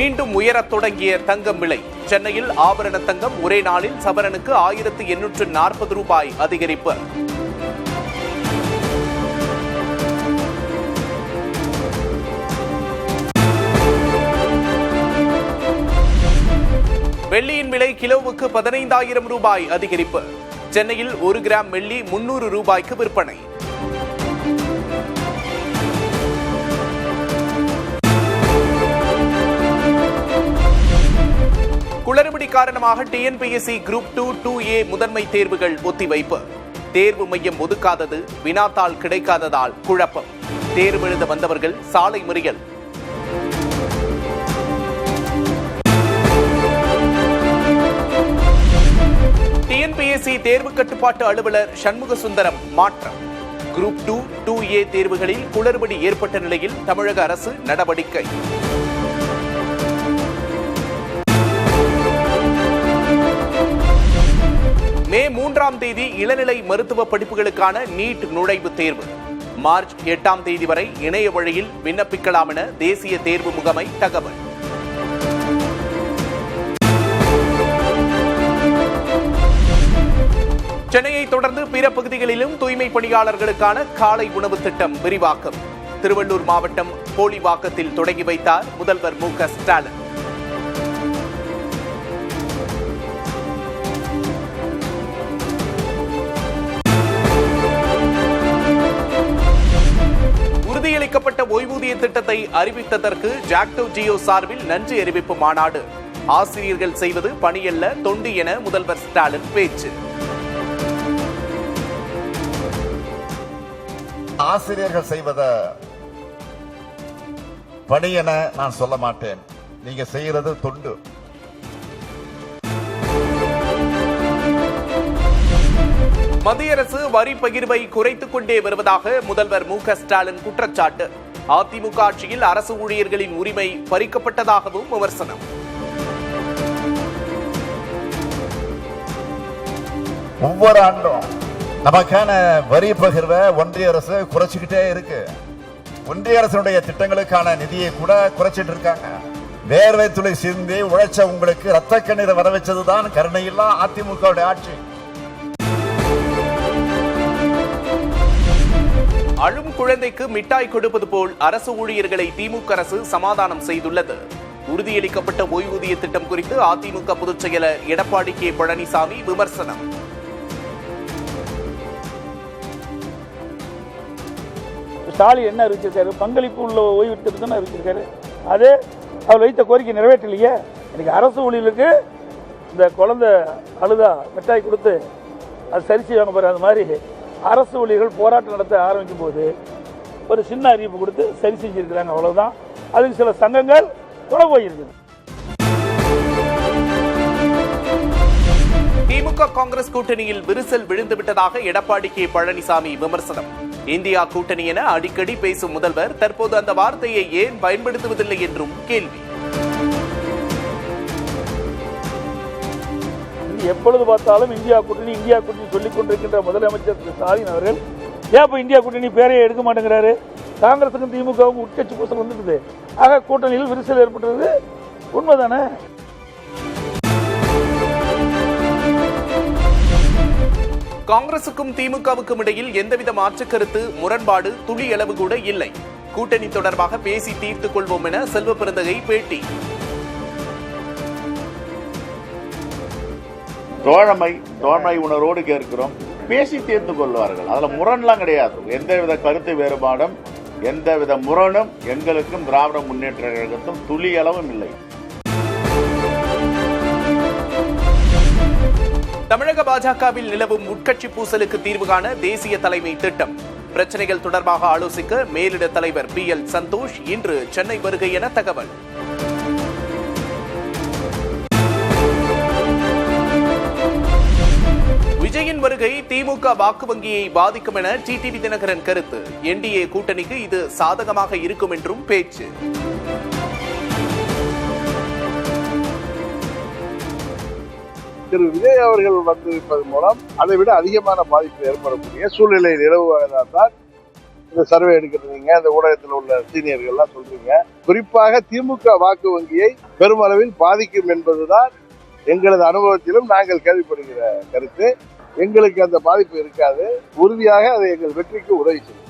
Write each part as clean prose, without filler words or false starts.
மீண்டும் உயரத் தொடங்கிய தங்கம் விலை. சென்னையில் ஆபரண தங்கம் ஒரே நாளில் சவரனுக்கு 1840 ரூபாய் அதிகரிப்பு. வெள்ளியின் விலை கிலோவுக்கு 15,000 ரூபாய் அதிகரிப்பு. சென்னையில் 1 கிராம் வெள்ளி 300 ரூபாய்க்கு விற்பனை. குளறுபடி காரணமாக டிஎன்பிஎஸ்சி குரூப் 2, 2A முதன்மை தேர்வுகள் ஒத்திவைப்பு. தேர்வு மையம் ஒதுக்காதது, வினாத்தாள் கிடைக்காததால் குழப்பம். தேர்வு எழுத வந்தவர்கள் சாலை மறியல். டிஎன்பிஎஸ்சி தேர்வு கட்டுப்பாட்டு அலுவலர் சண்முக சுந்தரம் மாற்றம். குரூப் 2, 2A தேர்வுகளில் குளறுபடி ஏற்பட்ட நிலையில் தமிழக அரசு நடவடிக்கை. மே 3ஆம் தேதி இளநிலை மருத்துவ படிப்புகளுக்கான நீட் நுழைவுத் தேர்வு. மார்ச் 8ஆம் தேதி வரை இணைய வழியில் விண்ணப்பிக்கலாம் என தேசிய தேர்வு முகமை தகவல். சென்னையை தொடர்ந்து பிற பகுதிகளிலும் தூய்மை பணியாளர்களுக்கான காலை உணவு திட்டம் விரிவாக்கம். திருவள்ளூர் மாவட்டம் போலிவாக்கத்தில் தொடங்கி வைத்தார் முதல்வர் மு.க. ஸ்டாலின். உறுதியளிக்கப்பட்ட ஓய்வூதிய திட்டத்தை அறிவித்ததற்கு ஜாக்டோ ஜியோ சார்பில் நன்றி அறிவிப்பு மாநாடு. ஆசிரியர்கள் செய்வது பணியல்ல, தொண்டு என முதல்வர் ஸ்டாலின் பேச்சு. ஆசிரியர்கள் செய்வத பணி என நான் சொல்ல மாட்டேன். நீங்க செய்யறது தொண்டு. மத்திய அரசு வரி பகிர்வை குறைத்துக் கொண்டே வருவதாக முதல்வர் மு.க. ஸ்டாலின் குற்றச்சாட்டு. அதிமுக ஆட்சியில் அரசு ஊழியர்களின் உரிமை பறிக்கப்பட்டதாகவும் விமர்சனம். ஒவ்வொரு ஆண்டும் நமக்கான வரி பகிர்வை ஒன்றிய அரசு குறைச்சிக்கிட்டே இருக்கு. ஒன்றிய அரசுடைய திட்டங்களுக்கான நிதியை கூட குறைச்சிட்டு இருக்காங்க. வேர்வை துளி சிந்தி உழைச்ச உங்களுக்கு ரத்த கண்ணீரை வர வச்சதுதான் கருணையில்லா அதிமுக ஆட்சி. அழும் குழந்தைக்கு மிட்டாய் கொடுப்பது போல் அரசு ஊழியர்களை திமுக அரசு சமாதானம் செய்துள்ளது. உறுதியளிக்கப்பட்ட ஓய்வூதிய திட்டம் குறித்து அதிமுக பொதுச் செயலர் எடப்பாடி கே. பழனிசாமி விமர்சனம். ஸ்டாலின் என்ன அறிவிச்சிருக்காரு? பங்களிப்பு உள்ள ஓய்வு திட்டம் தான் அறிவிச்சிருக்காரு. அதே அவர் வைத்த கோரிக்கை நிறைவேற்றலையே. இன்னைக்கு அரசு ஊழியர்களுக்கு இந்த குழந்தை அழுதா மிட்டாய் கொடுத்து அது சரி செய்வாங்க பாரு, அது மாதிரி அரசு ஊழியர்கள் போராட்டம் நடத்த ஆரம்பிக்கும் போது ஒரு சின்ன அறிவிப்பு கொடுத்து சரி செஞ்சிருக்கிறாங்க, அவ்வளவுதான். அதுக்கு சில சங்கங்கள் தொலை போயிருக்குது. திமுக காங்கிரஸ் கூட்டணியில் விரிசல் விழுந்துவிட்டதாக எடப்பாடி கே. பழனிசாமி விமர்சனம். இந்தியா கூட்டணி என அடிக்கடி பேசும் முதல்வர் தற்போது அந்த வார்த்தையை ஏன் பயன்படுத்துவதில்லை என்றும் கேள்வி. எப்பொழுது பார்த்தாலும் இந்தியா கூட்டணி சொல்லிக் கொண்டிருக்கின்ற முதலமைச்சர் ஸ்டாலின் அவர்கள் ஏன் இப்ப இந்தியா கூட்டணி பேரையே எடுக்க மாட்டேங்கிறாரு? காங்கிரசுக்கும் திமுகவும் உட்கட்சி பூசல் வந்துடுது. ஆக கூட்டணியில் விரிசல் ஏற்பட்டது உண்மைதானே? காங்கிரசுக்கும் திமுகவுக்கும் இடையில் எந்தவித மாற்று கருத்து முரண்பாடு துளி அளவு கூட இல்லை. கூட்டணி தொடர்பாக பேசி தீர்த்துக் கொள்வோம் என செல்வ பெருந்தகை பேட்டி. தோழமை உணர்வோடு கேட்கிறோம். பேசி தீர்த்து கொள்வார்கள். அதுல முரண்லாம் கிடையாது. எந்தவித கருத்து வேறுபாடும் எந்தவித முரணும் எங்களுக்கும் திராவிட முன்னேற்ற கழகத்தும் துளி அளவும் இல்லை. தமிழக பாஜகவில் நிலவும் உட்கட்சி பூசலுக்கு தீர்வு காண தேசிய தலைமை திட்டம். பிரச்சனைகள் தொடர்பாக ஆலோசிக்க மேலிட தலைவர் PL சந்தோஷ் இன்று சென்னை வருகை என தகவல். விஜயின் வருகை திமுக வாக்கு வங்கியை பாதிக்கும் என டிடிவி தினகரன் கருத்து. NDA கூட்டணிக்கு இது சாதகமாக இருக்கும் என்றும் பேச்சு. திரு விஜய் அவர்கள் வந்திருப்பதன் மூலம் அதை விட அதிகமான பாதிப்பு ஏற்படக்கூடிய சூழ்நிலை நிலவுவதால் தான் இந்த சர்வே எடுக்கிறீங்க, இந்த ஊடகத்தில் உள்ள சீனியர்கள் எல்லாம் சொல்றீங்க. குறிப்பாக திமுக வாக்கு வங்கியை பெருமளவில் பாதிக்கும் என்பதுதான் எங்களது அனுபவத்திலும் நாங்கள் கேள்விப்படுகிற கருத்து. எங்களுக்கு அந்த பாதிப்பு இருக்காது. உறுதியாக அதை எங்கள் வெற்றிக்கு உதவி செய்யும்.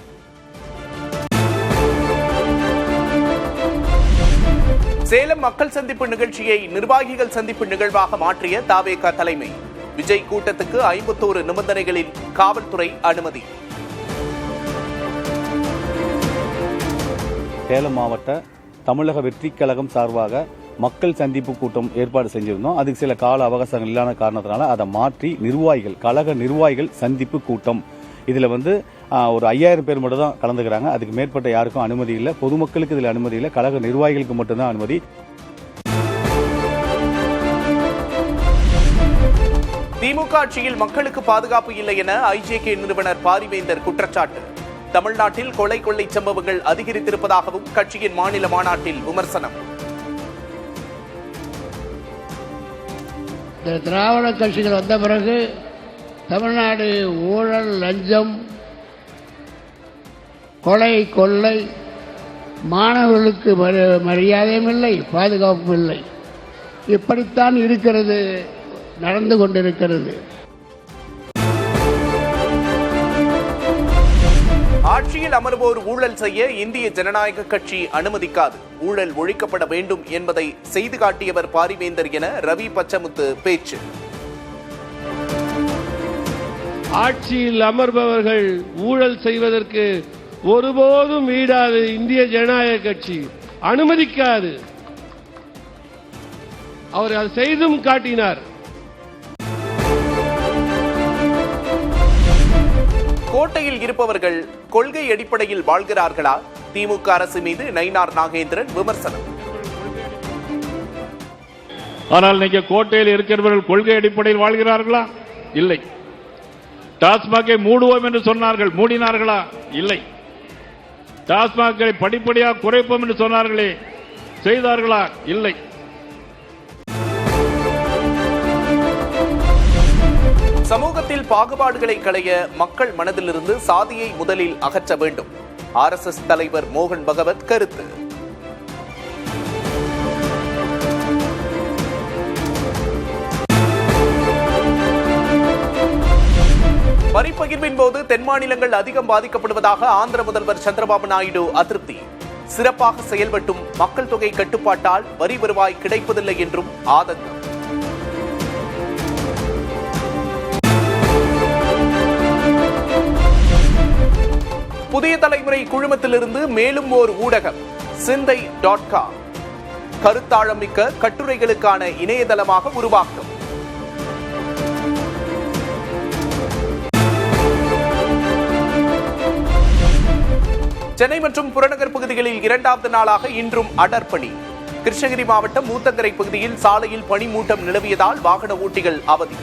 சேலம் மக்கள் சந்திப்பு நிகழ்ச்சியை நிர்வாகிகள் சந்திப்பு நிகழ்வாக மாற்றிய தாவேகா தலைமை. விஜய் கூட்டத்துக்கு 51 நிபந்தனைகளில் காவல்துறை அனுமதி. சேலம் மாவட்ட தமிழக வெற்றிக் கழகம் சார்பாக மக்கள் சந்திப்பு கூட்டம் ஏற்பாடு செஞ்சிருந்தோம். அதுக்கு சில கால அவகாசங்கள் இல்லாத காரணத்தினால அதை மாற்றி கழக நிர்வாகிகள் சந்திப்பு கூட்டம். இதில் ஒரு 5000 பேர் மட்டும் தான் கலந்துக்கிறாங்க. அதுக்கு மேற்பட்ட யாருக்கும் அனுமதி இல்லை. பொதுமக்களுக்கு இதில் அனுமதி இல்லை. கழக நிர்வாகிகளுக்கு மட்டும்தான் அனுமதி. திமுக ஆட்சியில் மக்களுக்கு பாதுகாப்பு இல்லை என ஐஜேகே நிறுவனர் பாரிவேந்தர் குற்றச்சாட்டு. தமிழ்நாட்டில் கொலை கொள்ளை சம்பவங்கள் அதிகரித்திருப்பதாகவும் கட்சியின் மாநில மாநாட்டில் விமர்சனம். திராவிட கட்சிகள் வந்த பிறகு தமிழ்நாடு ஊழல், லஞ்சம், கொலை கொள்ளை, மாணவர்களுக்கு மரியாதையும் இல்லை, பாதுகாப்பும் இல்லை. இப்படித்தான் இருக்கிறது, நடந்து கொண்டிருக்கிறது. ஆட்சியில் அமர்வோர் ஊழல் செய்ய இந்திய ஜனநாயக கட்சி அனுமதிக்காது. ஊழல் ஒழிக்கப்பட வேண்டும் என்பதை செய்து காட்டியவர் பாரிவேந்தர் என ரவி பச்சமுத்து பேச்சு. ஆட்சியில் அமர்பவர்கள் ஊழல் செய்வதற்கு ஒருபோதும் ஈடாது இந்திய ஜனநாயக கட்சி அனுமதிக்காது. அவர் அதை செய்தும் காட்டினார். கோட்டையில் இருப்பவர்கள் கொள்கை அடிப்படையில் வாழ்கிறார்களா? திமுக அரசு மீது நயினார் நாகேந்திரன் விமர்சனம். ஆனால் நீங்க கோட்டையில் இருக்கிறவர்கள் கொள்கை அடிப்படையில் வாழ்கிறார்களா? இல்லை. டாஸ்மாகை மூடுவோம் என்று சொன்னார்கள், மூடினார்களா? இல்லை. டாஸ்மாகை படிப்படியாக குறைப்போம் என்று சொன்னார்களே, செய்தார்களா? இல்லை. சமூகத்தில் பாகுபாடுகளை களைய மக்கள் மனதிலிருந்து சாதியை முதலில் அகற்ற வேண்டும். RSS தலைவர் மோகன் பகவத் கருத்து. வரிப்பகிர்வின் போது தென் மாநிலங்கள் அதிகம் பாதிக்கப்படுவதாக ஆந்திர முதல்வர் சந்திரபாபு நாயுடு அதிருப்தி. சிறப்பாக செயல்பட்டும் மக்கள் தொகை கட்டுப்பாட்டால் வரி வருவாய் கிடைப்பதில்லை என்றும் ஆதங்கம். புதிய தலைமுறை குழுமத்திலிருந்து மேலும் ஓர் ஊடகம் சிந்தை.com கருத்தாழம் மிக்க கட்டுரைகளுக்கான இணையதளமாக உருவாக்கம். சென்னை மற்றும் புறநகர் பகுதிகளில் 2வது நாளாக இன்றும் அடர்பனி. கிருஷ்ணகிரி மாவட்டம் ஊத்தங்கரை பகுதியில் சாலையில் பனிமூட்டம் நிலவியதால் வாகன ஓட்டிகள் அவதி.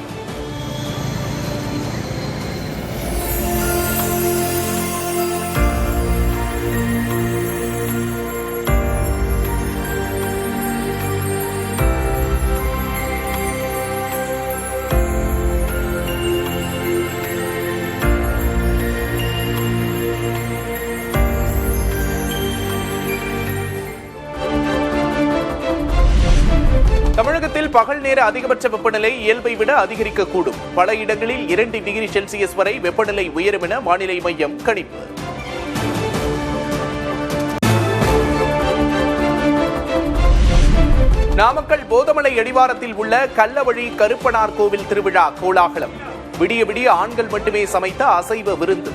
தமிழகத்தில் பகல் நேர அதிகபட்ச வெப்பநிலை இயல்பை விட அதிகரிக்கக்கூடும். பல இடங்களில் 2 டிகிரி செல்சியஸ் வரை வெப்பநிலை உயரும் என வானிலை மையம் கணிப்பு. நாமக்கல் போதமலை அடிவாரத்தில் உள்ள கள்ளவழி கருப்பனார் கோவில் திருவிழா கோலாகலம். விடிய விடிய ஆண்கள் மட்டுமே சமைத்த அசைவ விருந்து.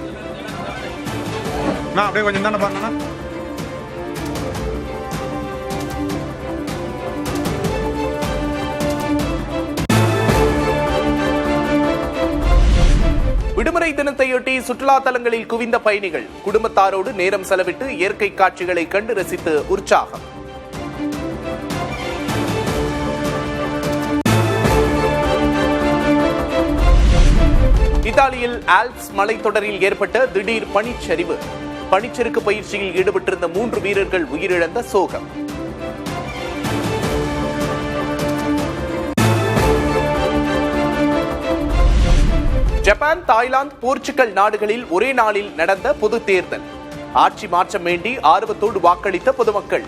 விடுமுறை தினத்தையொட்டி சுற்றுலா தலங்களில் குவிந்த பயணிகள். குடும்பத்தாரோடு நேரம் செலவிட்டு இயற்கை காட்சிகளை கண்டு ரசித்து உற்சாகம். இத்தாலியில் ஆல்ப்ஸ் மலைத்தொடரில் ஏற்பட்ட திடீர் பனிச்சரிவு. பனிச்சறுக்கு பயிற்சியில் ஈடுபட்டிருந்த 3 வீரர்கள் உயிரிழந்த சோகம். ஜப்பான், தாய்லாந்து, போர்ச்சுகல் நாடுகளில் ஒரே நாளில் நடந்த பொது தேர்தல். ஆட்சி மாற்றம் வேண்டி ஆர்வத்தோடு வாக்களித்த பொதுமக்கள்.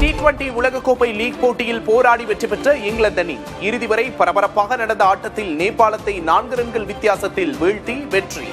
T20 உலகக்கோப்பை லீக் போட்டியில் போராடி வெற்றி பெற்ற இங்கிலாந்து அணி இறுதி வரை பரபரப்பாக நடந்த ஆட்டத்தில் நேபாளத்தை 4 ரன்கள் வித்தியாசத்தில் வீழ்த்தி வெற்றி.